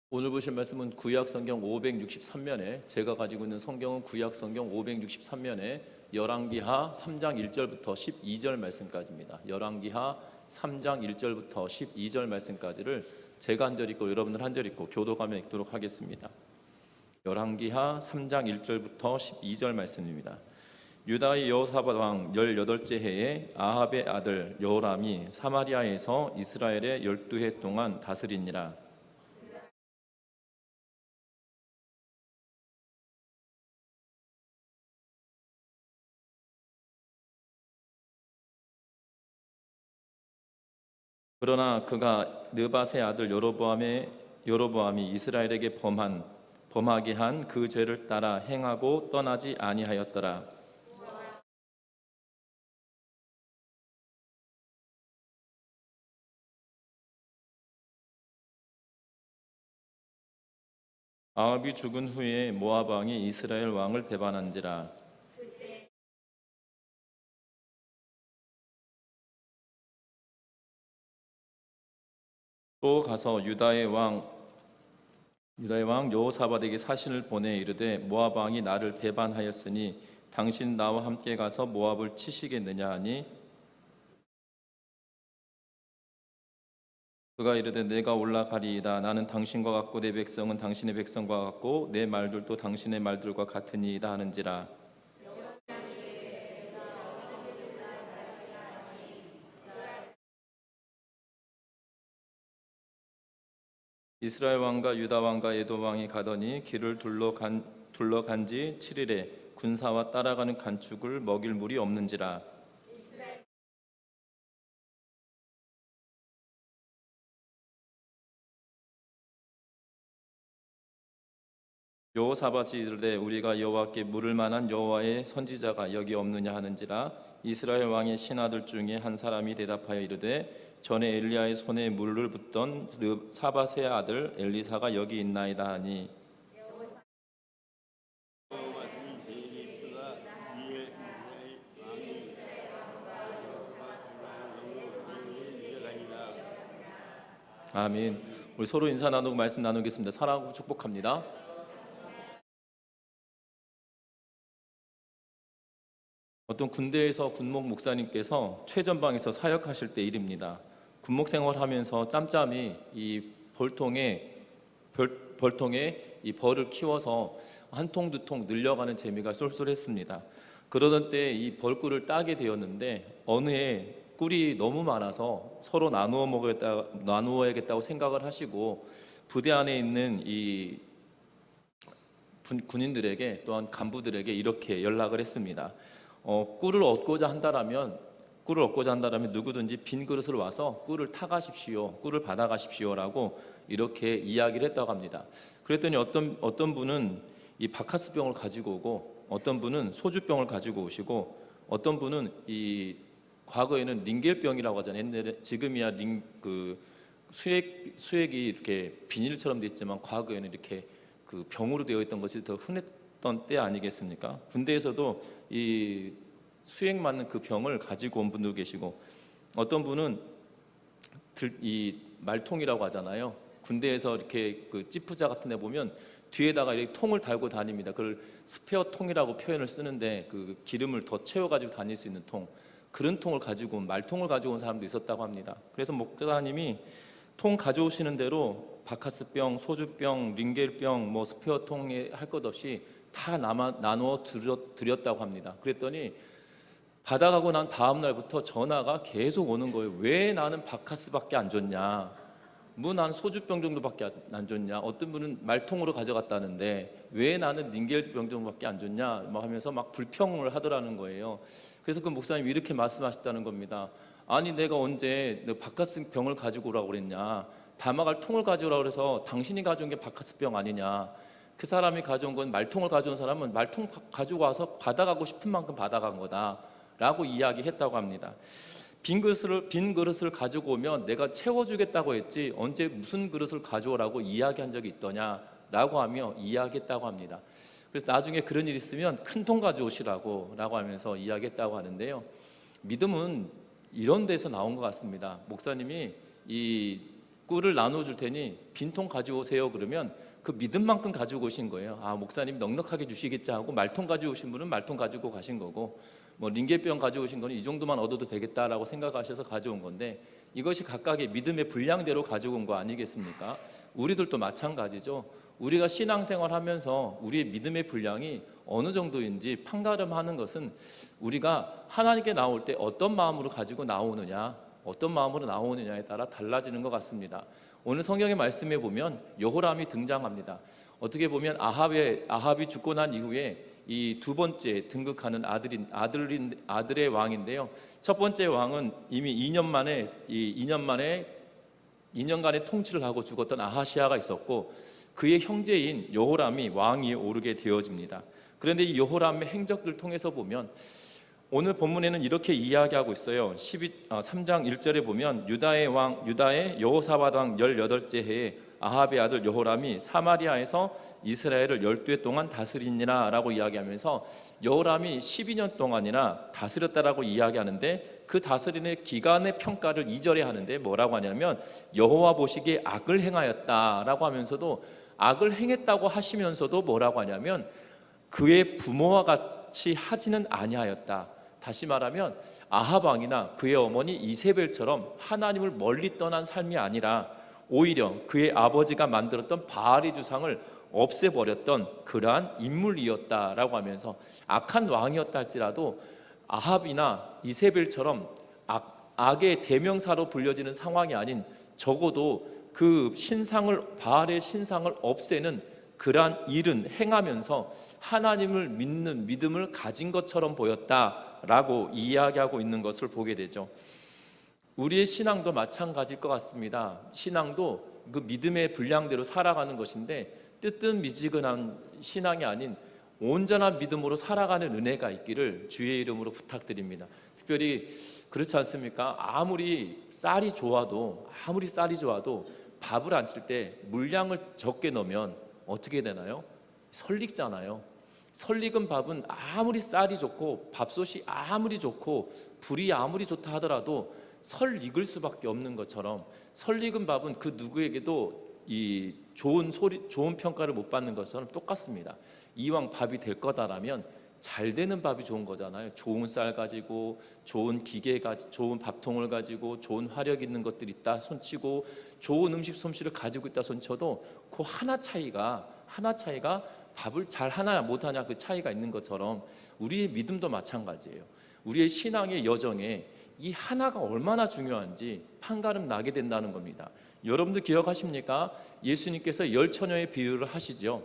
오늘 보실 말씀은 구약 성경 563면에, 제가 가지고 있는 성경은 구약 성경 563면에 열왕기하 3장 1절부터 12절 말씀까지입니다. 열왕기하 3장 1절부터 12절 말씀까지를 제가 한 절 읽고 여러분들 한 절 읽고 교도가며 읽도록 하겠습니다. 열왕기하 3장 1절부터 12절 말씀입니다. 유다의 여호사밧 왕 18째 해에 아합의 아들 여호람이 사마리아에서 이스라엘의 12해 동안 다스리니라. 그러나 그가 느밧의 아들 여로보암이 이스라엘에게 범하게 한 그 죄를 따라 행하고 떠나지 아니하였더라. 아합이 죽은 후에 모압 왕이 이스라엘 왕을 배반한지라. 또 가서 유다의 왕 여호사밧에게 사신을 보내 이르되 모압 왕이 나를 배반하였으니 당신 나와 함께 가서 모압을 치시겠느냐 하니, 그가 이르되 내가 올라가리이다. 나는 당신과 같고 내 백성은 당신의 백성과 같고 내 말들도 당신의 말들과 같으니이다 하는지라. 이스라엘 왕과 유다 왕과 에돔 왕이 가더니 길을 둘러간 지 7일에 군사와 따라가는 간축을 먹일 물이 없는지라. 여호사밧이 이르되 우리가 여호와께 물을 만한 여호와의 선지자가 여기 없느냐 하는지라. 이스라엘 왕의 신하들 중에 한 사람이 대답하여 이르되 전에 엘리야의 손에 물을 붓던 사밧의 아들 엘리사가 여기 있나이다 하니, 아멘. 우리 서로 인사 나누고 말씀 나누겠습니다. 사랑하고 축복합니다. 어떤 군대에서 군목 목사님께서 최전방에서 사역하실 때 일입니다. 군목 생활하면서 짬짬이 이 벌통에 이 벌을 키워서 한 통 두 통 늘려가는 재미가 쏠쏠했습니다. 그러던 때 이 벌꿀을 따게 되었는데 어느 해 꿀이 너무 많아서 서로 나누어야겠다고 생각을 하시고 부대 안에 있는 이 군인들에게 또한 간부들에게 이렇게 연락을 했습니다. 꿀을 얻고자 한다라면 누구든지 빈 그릇을 와서 꿀을 타가십시오, 꿀을 받아가십시오라고 이렇게 이야기를 했다고 합니다. 그랬더니 어떤 분은 이 바카스병을 가지고 오고, 어떤 분은 소주병을 가지고 오시고, 어떤 분은 이 과거에는 닌겔병이라고 하잖아요. 옛날에, 지금이야 수액이 이렇게 비닐처럼 돼 있지만 과거에는 이렇게 그 병으로 되어 있던 것이 더 흔했던 때 아니겠습니까? 군대에서도 이 수액 맞는 그 병을 가지고 온 분도 계시고, 어떤 분은 이 말통이라고 하잖아요. 군대에서 이렇게 그 찌푸자 같은 데 보면 뒤에다가 이렇게 통을 달고 다닙니다. 그걸 스페어 통이라고 표현을 쓰는데 그 기름을 더 채워가지고 다닐 수 있는 통, 그런 통을 가지고 온, 말통을 가지고 온 사람도 있었다고 합니다. 그래서 목사님이 통 가져오시는 대로 바카스병, 소주병, 링겔병, 뭐 스페어 통에 할 것 없이 다 나누어 드렸다고 합니다. 그랬더니 받아가고 난 다음 날부터 전화가 계속 오는 거예요. 왜 나는 바카스밖에 안 줬냐? 뭐 나는 소주병 정도밖에 안 줬냐? 어떤 분은 말통으로 가져갔다는데 왜 나는 닌겔병 정도밖에 안 줬냐? 막 하면서 막 불평을 하더라는 거예요. 그래서 그 목사님이 이렇게 말씀하셨다는 겁니다. 아니 내가 언제 너 바카스병을 가지고 오라고 그랬냐? 담아갈 통을 가져오라고 그래서 당신이 가져온 게 바카스병 아니냐? 그 사람이 가져온 건, 말통을 가져온 사람은 말통 가지고 와서 받아가고 싶은 만큼 받아간 거다 라고 이야기했다고 합니다. 빈 그릇을 가지고 오면 내가 채워주겠다고 했지 언제 무슨 그릇을 가져오라고 이야기한 적이 있더냐 라고 하며 이야기했다고 합니다. 그래서 나중에 그런 일 있으면 큰 통 가져오시라고 하면서 이야기했다고 하는데요, 믿음은 이런 데서 나온 것 같습니다. 목사님이 이 꿀을 나눠줄 테니 빈통 가지고 오세요. 그러면 그 믿음만큼 가지고 오신 거예요. 아, 목사님 넉넉하게 주시겠지 하고 말통 가지고 오신 분은 말통 가지고 가신 거고, 뭐 링게병 가지고 오신 거는 이 정도만 얻어도 되겠다라고 생각하셔서 가져온 건데, 이것이 각각의 믿음의 분량대로 가지고 온 거 아니겠습니까? 우리들도 마찬가지죠. 우리가 신앙생활 하면서 우리의 믿음의 분량이 어느 정도인지 판가름하는 것은 우리가 하나님께 나올 때 어떤 마음으로 가지고 나오느냐, 어떤 마음으로 나오느냐에 따라 달라지는 것 같습니다. 오늘 성경의 말씀에 보면 여호람이 등장합니다. 어떻게 보면 아합이 죽고 난 이후에 이 두 번째 등극하는 아들의 왕인데요. 첫 번째 왕은 이미 2년간의 통치를 하고 죽었던 아하시아가 있었고, 그의 형제인 여호람이 왕위에 오르게 되어집니다. 그런데 이 여호람의 행적들을 통해서 보면 오늘 본문에는 이렇게 이야기하고 있어요. 3장 1절에 보면 유다의 여호사밧 왕 18째 해에 아합의 아들 여호람이 사마리아에서 이스라엘을 12해 동안 다스리니라 라고 이야기하면서 여호람이 12년 동안이나 다스렸다라고 이야기하는데, 그 다스리는 기간의 평가를 2절에 하는데 뭐라고 하냐면 여호와 보시기에 악을 행하였다라고 하면서도, 악을 행했다고 하시면서도 뭐라고 하냐면 그의 부모와 같이 하지는 아니하였다. 다시 말하면 아합 왕이나 그의 어머니 이세벨처럼 하나님을 멀리 떠난 삶이 아니라 오히려 그의 아버지가 만들었던 바알의 주상을 없애버렸던 그러한 인물이었다라고 하면서, 악한 왕이었다 할지라도 아합이나 이세벨처럼 악의 대명사로 불려지는 상황이 아닌, 적어도 그 바알의 신상을 없애는 그러한 일은 행하면서 하나님을 믿는 믿음을 가진 것처럼 보였다라고 이야기하고 있는 것을 보게 되죠. 우리의 신앙도 마찬가지일 것 같습니다. 신앙도 그 믿음의 분량대로 살아가는 것인데, 뜨뜻미지근한 신앙이 아닌 온전한 믿음으로 살아가는 은혜가 있기를 주의 이름으로 부탁드립니다. 특별히 그렇지 않습니까? 아무리 쌀이 좋아도 밥을 안 칠 때 물량을 적게 넣으면 어떻게 되나요? 설익잖아요. 설익은 밥은 아무리 쌀이 좋고 밥솥이 아무리 좋고 불이 아무리 좋다 하더라도 설익을 수밖에 없는 것처럼, 설익은 밥은 그 누구에게도 이 좋은 평가를 못 받는 것처럼 똑같습니다. 이왕 밥이 될 거다라면 잘 되는 밥이 좋은 거잖아요. 좋은 쌀 가지고, 좋은 기계 가지고, 좋은 밥통을 가지고, 좋은 화력 있는 것들이 있다 손치고, 좋은 음식 솜씨를 가지고 있다 손쳐도 그 하나 차이가 밥을 잘 하냐 못하냐 그 차이가 있는 것처럼, 우리의 믿음도 마찬가지예요. 우리의 신앙의 여정에 이 하나가 얼마나 중요한지 판가름 나게 된다는 겁니다. 여러분들 기억하십니까? 예수님께서 열처녀의 비유를 하시죠.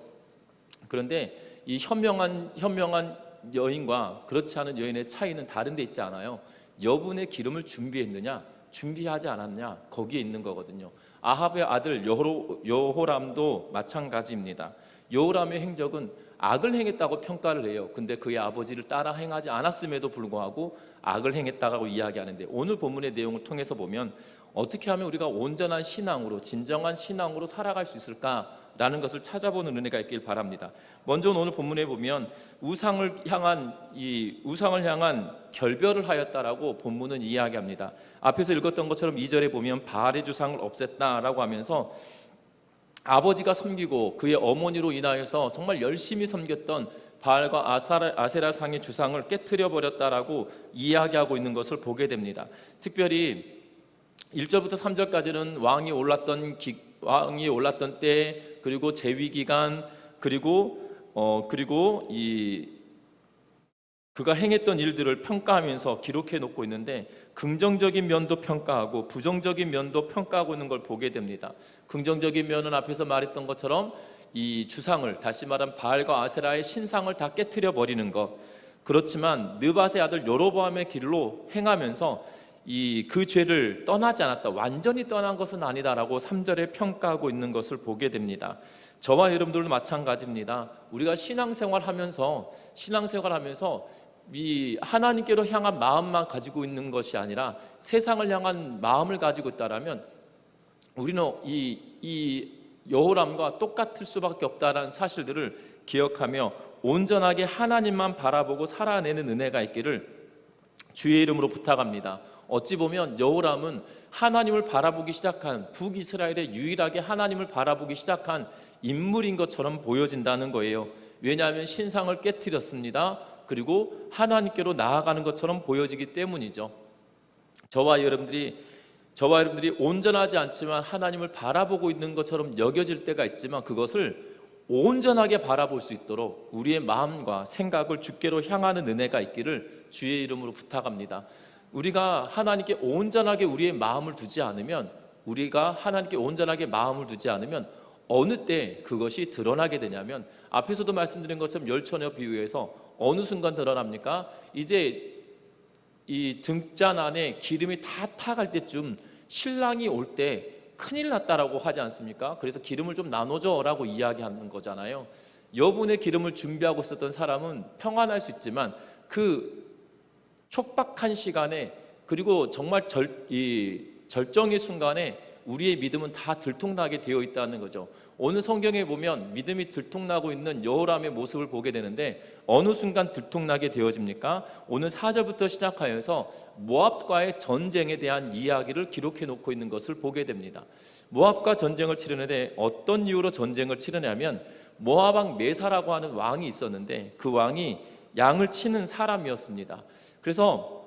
그런데 이 현명한 여인과 그렇지 않은 여인의 차이는 다른 데 있지 않아요. 여분의 기름을 준비했느냐, 준비하지 않았냐, 거기에 있는 거거든요. 아합의 아들 여호람도 마찬가지입니다. 여호람의 행적은 악을 행했다고 평가를 해요. 근데 그의 아버지를 따라 행하지 않았음에도 불구하고 악을 행했다고 이야기하는데, 오늘 본문의 내용을 통해서 보면 어떻게 하면 우리가 온전한 신앙으로, 진정한 신앙으로 살아갈 수 있을까라는 것을 찾아보는 은혜가 있길 바랍니다. 먼저 오늘 본문에 보면 우상을 향한 결별을 하였다라고 본문은 이야기합니다. 앞에서 읽었던 것처럼 2절에 보면 바알의 주상을 없앴다라고 하면서 아버지가 섬기고 그의 어머니로 인하여서 정말 열심히 섬겼던 바알과 아세라 상의 주상을 깨트려 버렸다라고 이야기하고 있는 것을 보게 됩니다. 특별히 1절부터 3절까지는 왕이 올랐던 때, 그리고 재위 기간, 그리고 그가 행했던 일들을 평가하면서 기록해 놓고 있는데, 긍정적인 면도 평가하고 부정적인 면도 평가하고 있는 걸 보게 됩니다. 긍정적인 면은 앞에서 말했던 것처럼 이 주상을, 다시 말하면 바알과 아세라의 신상을 다 깨트려 버리는 것. 그렇지만 느밧의 아들 여로보암의 길로 행하면서 그 죄를 떠나지 않았다, 완전히 떠난 것은 아니다라고 3절에 평가하고 있는 것을 보게 됩니다. 저와 여러분들도 마찬가지입니다. 우리가 신앙생활하면서 이 하나님께로 향한 마음만 가지고 있는 것이 아니라 세상을 향한 마음을 가지고 있다라면 우리는 이 여호람과 똑같을 수밖에 없다는 사실들을 기억하며 온전하게 하나님만 바라보고 살아내는 은혜가 있기를 주의 이름으로 부탁합니다. 어찌 보면 여호람은 하나님을 바라보기 시작한, 북이스라엘의 유일하게 하나님을 바라보기 시작한 인물인 것처럼 보여진다는 거예요. 왜냐하면 신상을 깨뜨렸습니다. 그리고 하나님께로 나아가는 것처럼 보여지기 때문이죠. 저와 여러분들이 온전하지 않지만 하나님을 바라보고 있는 것처럼 여겨질 때가 있지만, 그것을 온전하게 바라볼 수 있도록 우리의 마음과 생각을 주께로 향하는 은혜가 있기를 주의 이름으로 부탁합니다. 우리가 하나님께 온전하게 우리의 마음을 두지 않으면, 어느 때 그것이 드러나게 되냐면, 앞에서도 말씀드린 것처럼 열처녀 비유에서 어느 순간 드러납니까? 이제 이 등잔 안에 기름이 다 타갈 때쯤 신랑이 올 때 큰일 났다라고 하지 않습니까? 그래서 기름을 좀 나눠줘라고 이야기하는 거잖아요. 여분의 기름을 준비하고 있었던 사람은 평안할 수 있지만, 그 촉박한 시간에, 그리고 정말 절정의 순간에 우리의 믿음은 다 들통나게 되어 있다는 거죠. 오늘 성경에 보면 믿음이 들통나고 있는 여호람의 모습을 보게 되는데, 어느 순간 들통나게 되어집니까? 오늘 4절부터 시작하여서 모압과의 전쟁에 대한 이야기를 기록해 놓고 있는 것을 보게 됩니다. 모압과 전쟁을 치르는데 어떤 이유로 전쟁을 치르냐면, 모압 왕 메사라고 하는 왕이 있었는데, 그 왕이 양을 치는 사람이었습니다. 그래서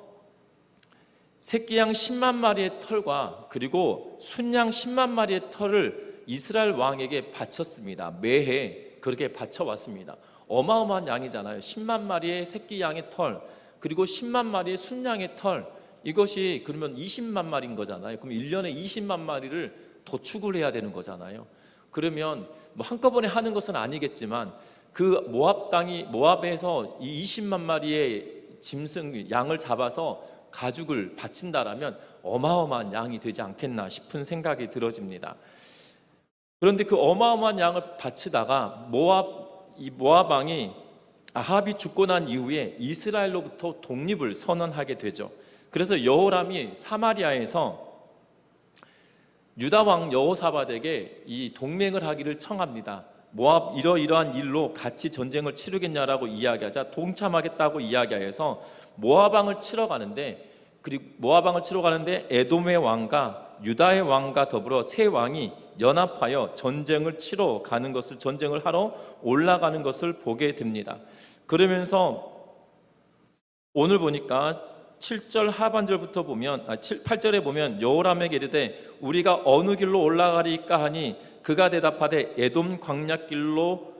새끼양 10만 마리의 털과 그리고 순양 10만 마리의 털을 이스라엘 왕에게 바쳤습니다. 매해 그렇게 바쳐왔습니다. 어마어마한 양이잖아요. 10만 마리의 새끼 양의 털, 그리고 10만 마리의 순양의 털, 이것이 그러면 20만 마리인 거잖아요. 그럼 1년에 20만 마리를 도축을 해야 되는 거잖아요. 그러면 뭐 한꺼번에 하는 것은 아니겠지만, 그 모압에서 이 20만 마리의 짐승 양을 잡아서 가죽을 바친다라면 어마어마한 양이 되지 않겠나 싶은 생각이 들어집니다. 그런데 그 어마어마한 양을 바치다가 모압 왕이 아합이 죽고 난 이후에 이스라엘로부터 독립을 선언하게 되죠. 그래서 여호람이 사마리아에서 유다 왕 여호사밧에게 이 동맹을 하기를 청합니다. 모압 이러이러한 일로 같이 전쟁을 치르겠냐라고 이야기하자 동참하겠다고 이야기해서 모압 왕을 치러 가는데, 에돔의 왕과 유다의 왕과 더불어 세 왕이 연합하여 전쟁을 하러 올라가는 것을 보게 됩니다. 그러면서 오늘 보니까 7절 하반절부터 보면 8절에 보면 여호람에게 이르되 우리가 어느 길로 올라가리까 하니 그가 대답하되 에돔 광야길로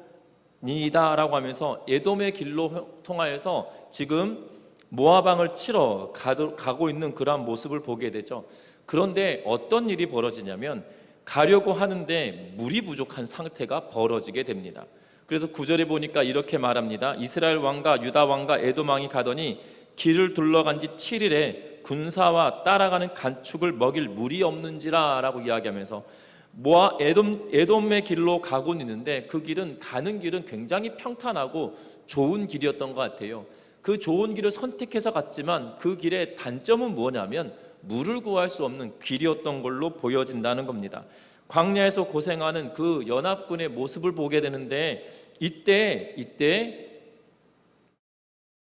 니이다라고 하면서 에돔의 길로 통하여서 지금 모압 왕을 치러 가고 있는 그러한 모습을 보게 되죠. 그런데 어떤 일이 벌어지냐면, 가려고 하는데 물이 부족한 상태가 벌어지게 됩니다. 그래서 9절에 보니까 이렇게 말합니다. 이스라엘 왕과 유다 왕과 에돔 왕이 가더니 길을 둘러간 지 7일에 군사와 따라가는 간축을 먹일 물이 없는지라 라고 이야기하면서 에돔의 길로 가고 있는데, 가는 길은 굉장히 평탄하고 좋은 길이었던 것 같아요. 그 좋은 길을 선택해서 갔지만 그 길의 단점은 뭐냐면 물을 구할 수 없는 길이었던 걸로 보여진다는 겁니다. 광야에서 고생하는 그 연합군의 모습을 보게 되는데, 이때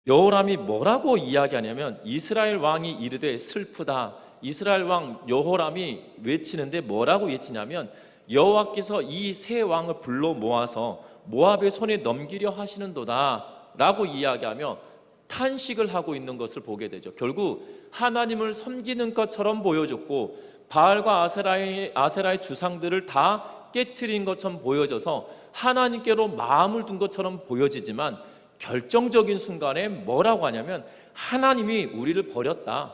여호람이 뭐라고 이야기하냐면, 이스라엘 왕이 이르되 슬프다. 이스라엘 왕 여호람이 외치는데 뭐라고 외치냐면, 여호와께서 이 세 왕을 불러 모아서 모압의 손에 넘기려 하시는도다 라고 이야기하며 탄식을 하고 있는 것을 보게 되죠. 결국 하나님을 섬기는 것처럼 보여졌고, 바알과 아세라의 주상들을 다 깨트린 것처럼 보여져서 하나님께로 마음을 둔 것처럼 보여지지만, 결정적인 순간에 뭐라고 하냐면 하나님이 우리를 버렸다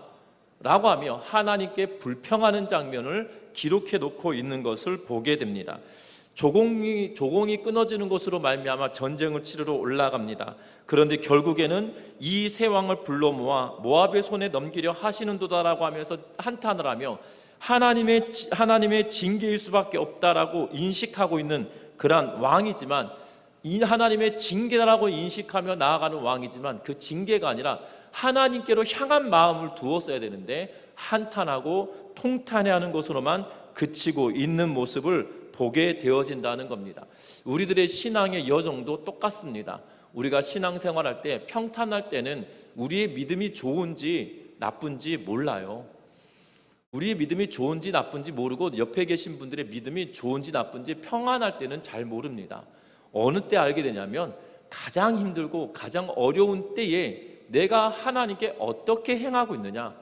라고 하며 하나님께 불평하는 장면을 기록해 놓고 있는 것을 보게 됩니다. 조공이 끊어지는 것으로 말미암아 전쟁을 치르러 올라갑니다. 그런데 결국에는 이 세 왕을 불러 모아 모압의 손에 넘기려 하시는도다라고 하면서 한탄을 하며 하나님의 징계일 수밖에 없다라고 인식하고 있는 그러한 왕이지만, 이 하나님의 징계라고 인식하며 나아가는 왕이지만, 그 징계가 아니라 하나님께로 향한 마음을 두었어야 되는데 한탄하고 통탄해하는 것으로만 그치고 있는 모습을 보게 되어진다는 겁니다. 우리들의 신앙의 여정도 똑같습니다. 우리가 신앙생활할 때, 평탄할 때는 우리의 믿음이 좋은지 나쁜지 몰라요. 우리의 믿음이 좋은지 나쁜지 모르고 옆에 계신 분들의 믿음이 좋은지 나쁜지 평안할 때는 잘 모릅니다. 어느 때 알게 되냐면 가장 힘들고 가장 어려운 때에 내가 하나님께 어떻게 행하고 있느냐,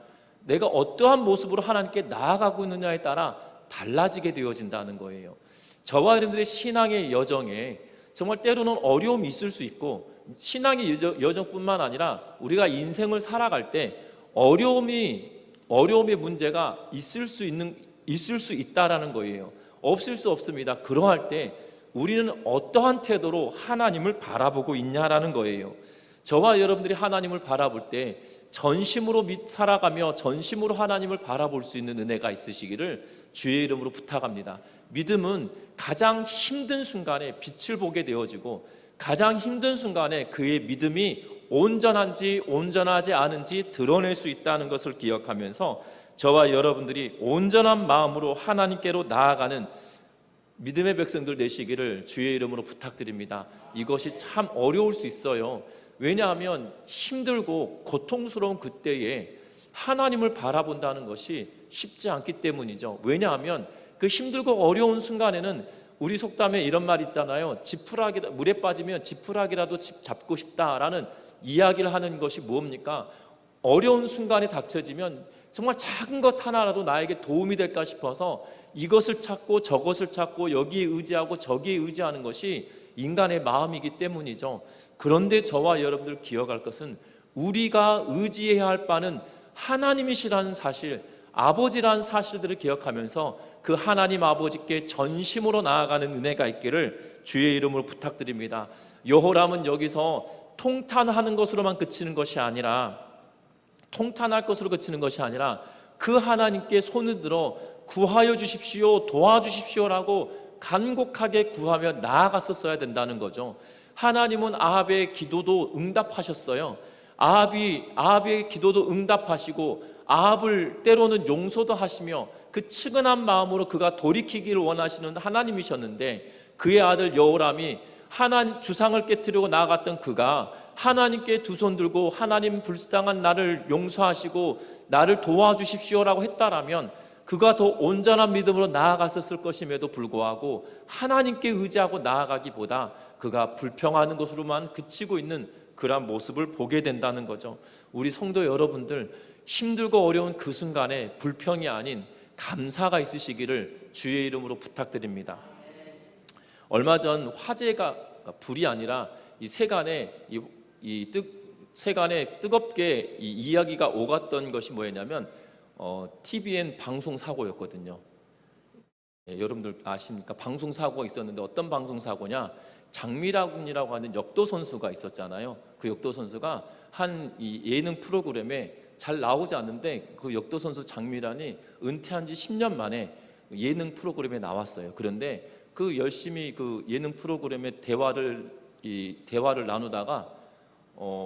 내가 어떠한 모습으로 하나님께 나아가고 있느냐에 따라 달라지게 되어진다는 거예요. 저와 여러분들의 신앙의 여정에 정말 때로는 어려움이 있을 수 있고, 신앙의 여정뿐만 아니라 우리가 인생을 살아갈 때 어려움의 문제가 있을 수 있다라는 거예요. 없을 수 없습니다. 그러할 때 우리는 어떠한 태도로 하나님을 바라보고 있냐라는 거예요. 저와 여러분들이 하나님을 바라볼 때 전심으로 살아가며 전심으로 하나님을 바라볼 수 있는 은혜가 있으시기를 주의 이름으로 부탁합니다. 믿음은 가장 힘든 순간에 빛을 보게 되어지고, 가장 힘든 순간에 그의 믿음이 온전한지 온전하지 않은지 드러낼 수 있다는 것을 기억하면서 저와 여러분들이 온전한 마음으로 하나님께로 나아가는 믿음의 백성들 되시기를 주의 이름으로 부탁드립니다. 이것이 참 어려울 수 있어요. 왜냐하면 힘들고 고통스러운 그때에 하나님을 바라본다는 것이 쉽지 않기 때문이죠. 왜냐하면 그 힘들고 어려운 순간에는 우리 속담에 이런 말 있잖아요. 물에 빠지면 지푸라기라도 잡고 싶다라는 이야기를 하는 것이 뭡니까? 어려운 순간에 닥쳐지면 정말 작은 것 하나라도 나에게 도움이 될까 싶어서 이것을 찾고 저것을 찾고 여기에 의지하고 저기에 의지하는 것이 인간의 마음이기 때문이죠. 그런데 저와 여러분들 기억할 것은 우리가 의지해야 할 바는 하나님이시라는 사실, 아버지라는 사실들을 기억하면서 그 하나님 아버지께 전심으로 나아가는 은혜가 있기를 주의 이름으로 부탁드립니다. 여호람은 여기서 통탄하는 것으로만 그치는 것이 아니라, 통탄할 것으로 그치는 것이 아니라 그 하나님께 손을 들어 구하여 주십시오, 도와주십시오라고 간곡하게 구하며 나아갔었어야 된다는 거죠. 하나님은 아합의 기도도 응답하셨어요. 아합의 기도도 응답하시고 아합을 때로는 용서도 하시며 그 측은한 마음으로 그가 돌이키기를 원하시는 하나님이셨는데, 그의 아들 여호람이 하나님 주상을 깨뜨리고 나아갔던 그가 하나님께 두 손 들고 하나님 불쌍한 나를 용서하시고 나를 도와주십시오라고 했다라면 그가 더 온전한 믿음으로 나아갔었을 것임에도 불구하고 하나님께 의지하고 나아가기보다 그가 불평하는 것으로만 그치고 있는 그러한 모습을 보게 된다는 거죠. 우리 성도 여러분들, 힘들고 어려운 그 순간에 불평이 아닌 감사가 있으시기를 주의 이름으로 부탁드립니다. 얼마 전 화재가, 불이 아니라 이 세간에 뜨겁게 이 이야기가 오갔던 것이 뭐였냐면 TVN 방송 사고였거든요. 여러분들 아십니까? 방송 사고가 있었는데 어떤 방송 사고냐? 장미라군이라고 하는 역도 선수가 있었잖아요. 그 역도 선수가 한 이 예능 프로그램에 잘 나오지 않는데 그 역도 선수 장미란이 은퇴한 지 10년 만에 예능 프로그램에 나왔어요. 그런데 그 열심히 그 예능 프로그램의 대화를 나누다가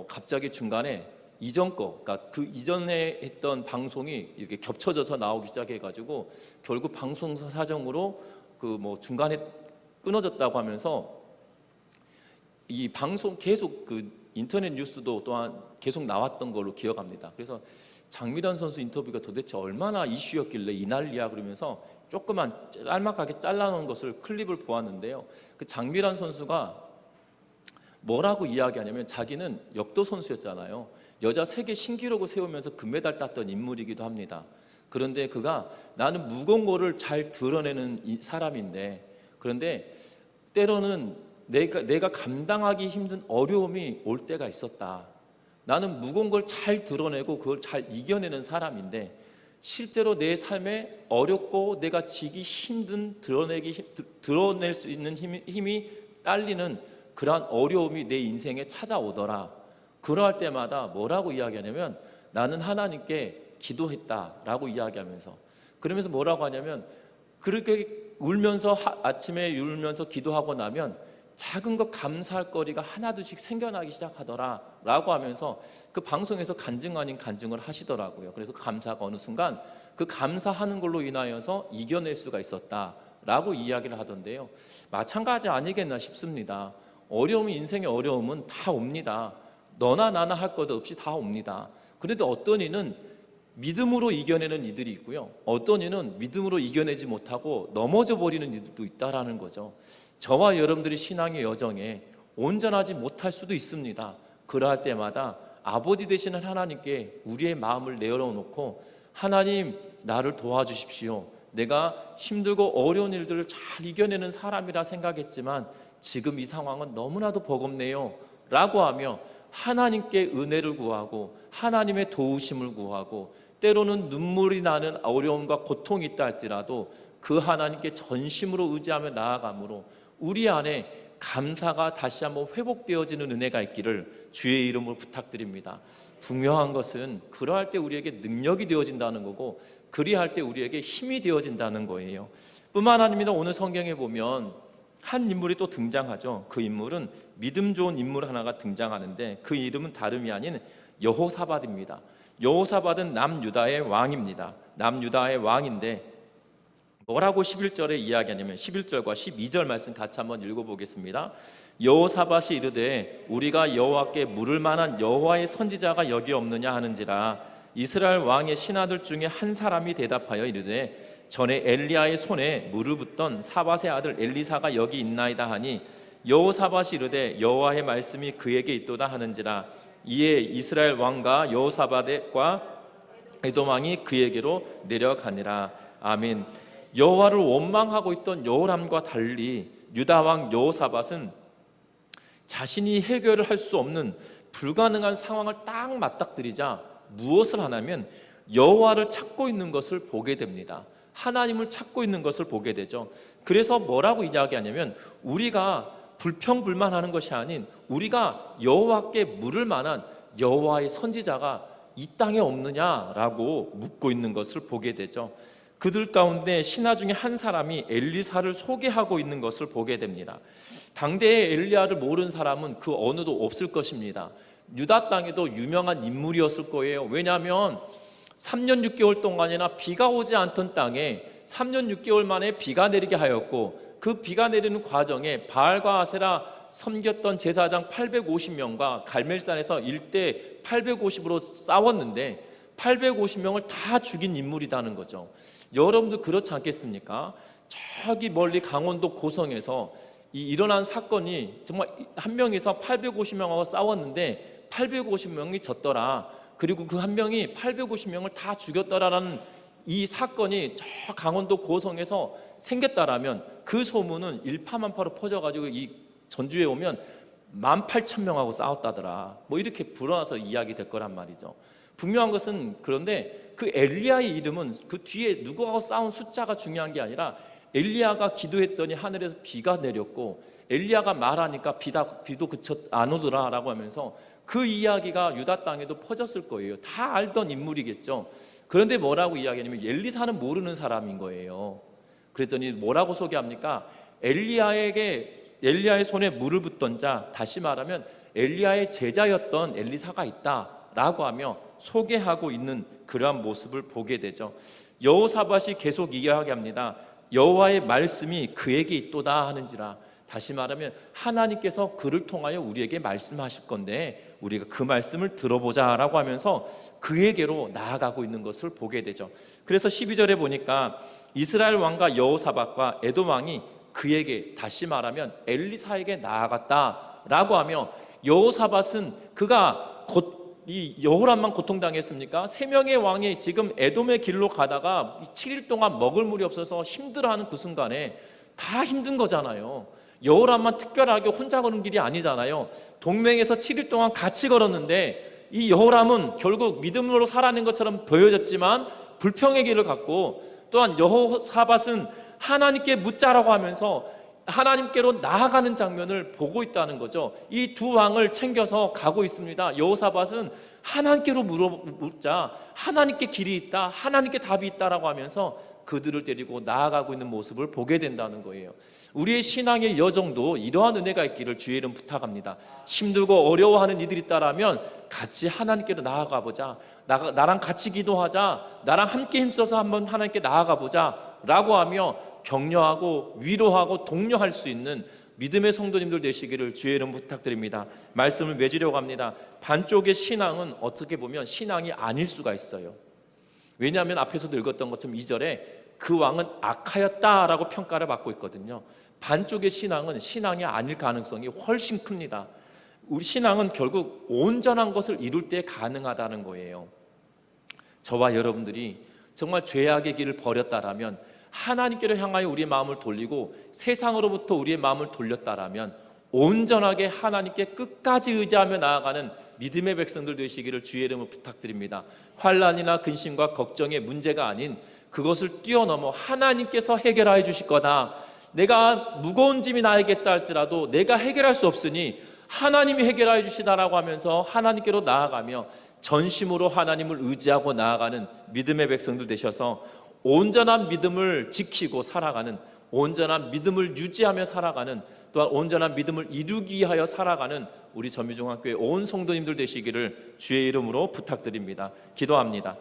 갑자기 중간에 그러니까 그 이전에 했던 방송이 이렇게 겹쳐져서 나오기 시작해가지고 결국 방송사 사정으로 중간에 끊어졌다고 하면서 이 방송 계속 인터넷 뉴스도 또한 계속 나왔던 걸로 기억합니다. 그래서 장미란 선수 인터뷰가 도대체 얼마나 이슈였길래 이 난리야 그러면서 조그만 짤막하게 잘라놓은 것을 클립을 보았는데요. 그 장미란 선수가 뭐라고 이야기하냐면 자기는 역도 선수였잖아요. 여자 세계 신기록을 세우면서 금메달 땄던 인물이기도 합니다. 그런데 그가 나는 무거운 거를 잘 드러내는 사람인데, 그런데 때로는 내가 감당하기 힘든 어려움이 올 때가 있었다. 나는 무거운 걸 잘 드러내고 그걸 잘 이겨내는 사람인데 실제로 내 삶에 어렵고 내가 지기 힘든 드러낼 수 있는 힘이 딸리는 그러한 어려움이 내 인생에 찾아오더라. 그러할 때마다 뭐라고 이야기하냐면 나는 하나님께 기도했다라고 이야기하면서, 그러면서 뭐라고 하냐면 그렇게 울면서 아침에 울면서 기도하고 나면 작은 것 감사할 거리가 하나둘씩 생겨나기 시작하더라 라고 하면서 그 방송에서 간증 아닌 간증을 하시더라고요. 그래서 그 감사가 어느 순간 그 감사하는 걸로 인하여서 이겨낼 수가 있었다 라고 이야기를 하던데요. 마찬가지 아니겠나 싶습니다. 인생의 어려움은 다 옵니다. 너나 나나 할 것 없이 다 옵니다. 그런데 어떤 이는 믿음으로 이겨내는 이들이 있고요, 어떤 이는 믿음으로 이겨내지 못하고 넘어져 버리는 이들도 있다라는 거죠. 저와 여러분들이 신앙의 여정에 온전하지 못할 수도 있습니다. 그러할 때마다 아버지 되시는 하나님께 우리의 마음을 내어놓고, 하나님 나를 도와주십시오. 내가 힘들고 어려운 일들을 잘 이겨내는 사람이라 생각했지만 지금 이 상황은 너무나도 버겁네요 라고 하며 하나님께 은혜를 구하고 하나님의 도우심을 구하고, 때로는 눈물이 나는 어려움과 고통이 있다 할지라도 그 하나님께 전심으로 의지하며 나아가므로 우리 안에 감사가 다시 한번 회복되어지는 은혜가 있기를 주의 이름으로 부탁드립니다. 분명한 것은 그러할 때 우리에게 능력이 되어진다는 거고, 그리할 때 우리에게 힘이 되어진다는 거예요. 뿐만 아닙니다. 오늘 성경에 보면 한 인물이 또 등장하죠. 그 인물은 믿음 좋은 인물 하나가 등장하는데 그 이름은 다름이 아닌 여호사밧입니다. 여호사밧은 남유다의 왕입니다. 남유다의 왕인데 뭐라고 11절에 이야기하냐면 11절과 12절 말씀 같이 한번 읽어보겠습니다. 여호사밧이 이르되 우리가 여호와께 물을 만한 여호와의 선지자가 여기 없느냐 하는지라. 이스라엘 왕의 신하들 중에 한 사람이 대답하여 이르되 전에 엘리야의 손에 물을 붓던 사밧의 아들 엘리사가 여기 있나이다 하니, 여호사밧이 이르되 여호와의 말씀이 그에게 있도다 하는지라. 이에 이스라엘 왕과 여호사밧과 에돔 왕이 그에게로 내려가니라. 아멘. 여호와를 원망하고 있던 여호람과 달리 유다 왕 여호사밧은 자신이 해결을 할 수 없는 불가능한 상황을 딱 맞닥뜨리자 무엇을 하냐면 여호와를 찾고 있는 것을 보게 됩니다. 하나님을 찾고 있는 것을 보게 되죠. 그래서 뭐라고 이야기하냐면 우리가 불평불만하는 것이 아닌 우리가 여호와께 물을 만한 여호와의 선지자가 이 땅에 없느냐라고 묻고 있는 것을 보게 되죠. 그들 가운데 신하 중에 한 사람이 엘리사를 소개하고 있는 것을 보게 됩니다. 당대에 엘리야를 모르는 사람은 그 어느도 없을 것입니다. 유다 땅에도 유명한 인물이었을 거예요. 왜냐하면 3년 6개월 동안이나 비가 오지 않던 땅에 3년 6개월 만에 비가 내리게 하였고, 그 비가 내리는 과정에 바알과 아세라 섬겼던 제사장 850명과 갈멜산에서 일대 850으로 싸웠는데 850명을 다 죽인 인물이라는 거죠. 여러분도 그렇지 않겠습니까? 저기 멀리 강원도 고성에서 일어난 사건이 정말 한 명이서 850명하고 싸웠는데 850명이 졌더라. 그리고 그 한 명이 850명을 다 죽였더라라는 이 사건이 저 강원도 고성에서 생겼다라면 그 소문은 일파만파로 퍼져가지고 이 전주에 오면 18,000명하고 싸웠다더라. 뭐 이렇게 불어나서 이야기 될 거란 말이죠. 분명한 것은, 그런데 그 엘리야의 이름은 그 뒤에 누구하고 싸운 숫자가 중요한 게 아니라 엘리야가 기도했더니 하늘에서 비가 내렸고 엘리야가 말하니까 비도 그쳐 안 오더라라고 하면서 그 이야기가 유다 땅에도 퍼졌을 거예요. 다 알던 인물이겠죠. 그런데 뭐라고 이야기하냐면 엘리사는 모르는 사람인 거예요. 그랬더니 뭐라고 소개합니까? 엘리야의 손에 물을 붓던 자, 다시 말하면 엘리야의 제자였던 엘리사가 있다라고 하며 소개하고 있는 그러한 모습을 보게 되죠. 여호사밧이 계속 이야기합니다. 여호와의 말씀이 그에게 있도다 하는지라. 다시 말하면 하나님께서 그를 통하여 우리에게 말씀하실 건데 우리가 그 말씀을 들어보자라고 하면서 그에게로 나아가고 있는 것을 보게 되죠. 그래서 12절에 보니까 이스라엘 왕과 여호사밧과 에돔 왕이 그에게, 다시 말하면 엘리사에게 나아갔다라고 하며, 여호사밧은 그가 이 여호람만 고통당했습니까? 3명의 왕이 지금 에돔의 길로 가다가 7일 동안 먹을 물이 없어서 힘들어하는 그 순간에 다 힘든 거잖아요. 여호람만 특별하게 혼자 걸은 길이 아니잖아요. 동맹에서 7일 동안 같이 걸었는데 이 여호람은 결국 믿음으로 살아낸 것처럼 보여졌지만 불평의 길을 갔고, 또한 여호사밧은 하나님께 묻자라고 하면서 하나님께로 나아가는 장면을 보고 있다는 거죠. 이 두 왕을 챙겨서 가고 있습니다. 여호사밧은 하나님께로 묻자, 하나님께 길이 있다, 하나님께 답이 있다라고 하면서 그들을 데리고 나아가고 있는 모습을 보게 된다는 거예요. 우리의 신앙의 여정도 이러한 은혜가 있기를 주의 이름 부탁합니다. 힘들고 어려워하는 이들이 있다라면 같이 하나님께로 나아가 보자, 나랑 같이 기도하자, 나랑 함께 힘써서 한번 하나님께 나아가 보자 라고 하며 격려하고 위로하고 독려할 수 있는 믿음의 성도님들 되시기를 주의 이름 부탁드립니다. 말씀을 맺으려고 합니다. 반쪽의 신앙은 어떻게 보면 신앙이 아닐 수가 있어요. 왜냐하면 앞에서도 읽었던 것처럼 2절에 그 왕은 악하였다라고 평가를 받고 있거든요. 반쪽의 신앙은 신앙이 아닐 가능성이 훨씬 큽니다. 우리 신앙은 결국 온전한 것을 이룰 때 가능하다는 거예요. 저와 여러분들이 정말 죄악의 길을 버렸다라면, 하나님께로 향하여 우리의 마음을 돌리고 세상으로부터 우리의 마음을 돌렸다라면 온전하게 하나님께 끝까지 의지하며 나아가는 믿음의 백성들 되시기를 주의 이름으로 부탁드립니다. 환난이나 근심과 걱정의 문제가 아닌 그것을 뛰어넘어 하나님께서 해결하여 주실 거다. 내가 무거운 짐이 나에게 있다 할지라도 내가 해결할 수 없으니 하나님이 해결하여 주시다라고 하면서 하나님께로 나아가며 전심으로 하나님을 의지하고 나아가는 믿음의 백성들 되셔서 온전한 믿음을 지키고 살아가는, 온전한 믿음을 유지하며 살아가는, 또한 온전한 믿음을 이루기 위하여 살아가는 우리 전미중학교의 온 성도님들 되시기를 주의 이름으로 부탁드립니다. 기도합니다.